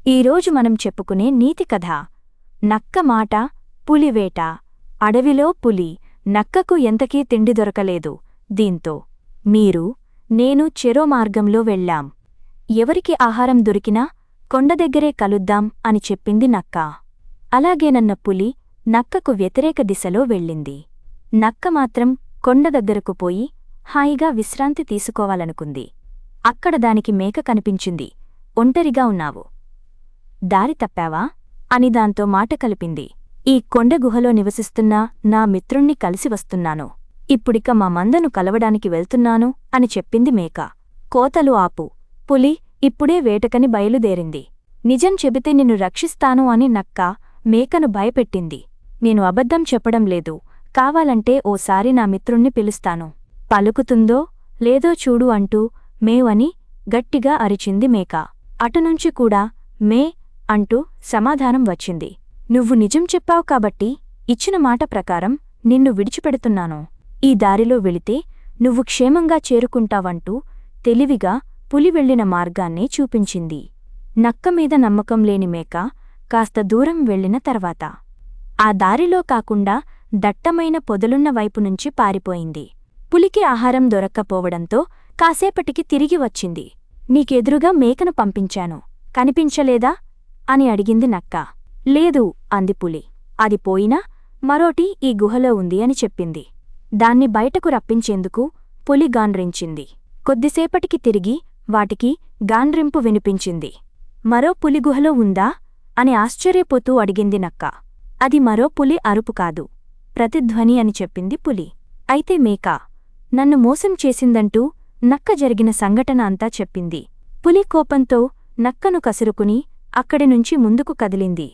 ఈరోజు మనం చెప్పుకునే నీతి కథ నక్క మాట పులివేట. అడవిలో పులి నక్కకు ఎంతకీ తిండి దొరకలేదు. దీంతో మీరు నేను చెరో మార్గంలో వెళ్ళాం. ఎవరికి ఆహారం దొరికినా కొండదగ్గరే కలుద్దాం అని చెప్పింది నక్క. అలాగేనన్న పులి నక్కకు వ్యతిరేక దిశలో వెళ్ళింది. నక్క మాత్రం కొండ దగ్గరకు పోయి హాయిగా విశ్రాంతి తీసుకోవాలనుకుంది. అక్కడ దానికి మేక కనిపించింది. ఒంటరిగా ఉన్నావు, దారి తప్పావా అని దాంతో మాట కలిపింది. ఈ కొండ గుహలో నివసిస్తున్న నా మిత్రుణ్ణి కలిసి వస్తున్నాను. ఇప్పుడిక మా మందను కలవడానికి వెళ్తున్నాను అని చెప్పింది మేక. కోతలు ఆపు, పులి ఇప్పుడే వేటకని బయలుదేరింది. నిజం చెబితే నిన్ను రక్షిస్తాను అని నక్క మేకను భయపెట్టింది. నేను అబద్ధం చెప్పడం లేదు, కావాలంటే ఓసారి నా మిత్రుణ్ణి పిలుస్తాను, పలుకుతుందో లేదో చూడు అంటూ మేవని గట్టిగా అరిచింది మేక. అటునుంచి కూడా మే అంటూ సమాధానం వచ్చింది. నువ్వు నిజం చెప్పావు కాబట్టి ఇచ్చిన మాట ప్రకారం నిన్ను విడిచిపెడుతున్నాను. ఈ దారిలో వెళితే నువ్వు క్షేమంగా చేరుకుంటావంటూ తెలివిగా పులి వెళ్లిన మార్గాన్నే చూపించింది. నక్కమీద నమ్మకం లేని మేక కాస్త దూరం వెళ్లిన తర్వాత ఆ దారిలో కాకుండా దట్టమైన పొదలున్న వైపునుంచి పారిపోయింది. పులికి ఆహారం దొరక్కపోవడంతో కాసేపటికి తిరిగి వచ్చింది. నీకెదురుగా మేకను పంపించాను, కనిపించలేదా అని అడిగింది నక్క. లేదు అంది పులి. అది పోయినా మరోటి ఈ గుహలో ఉంది అని చెప్పింది. దాన్ని బయటకు రప్పించేందుకు పులి గాండ్రించింది. కొద్దిసేపటికి తిరిగి వాటికి గాండ్రింపు వినిపించింది. మరో పులి గుహలో ఉందా అని ఆశ్చర్యపోతూ అడిగింది నక్క. అది మరో పులి అరుపు కాదు, ప్రతిధ్వని అని చెప్పింది పులి. అయితే మేక నన్ను మోసం చేసిందంటూ నక్క జరిగిన సంఘటన అంతా చెప్పింది. పులి కోపంతో నక్కను కసురుకుని అక్కడినుంచి ముందుకు కదిలింది.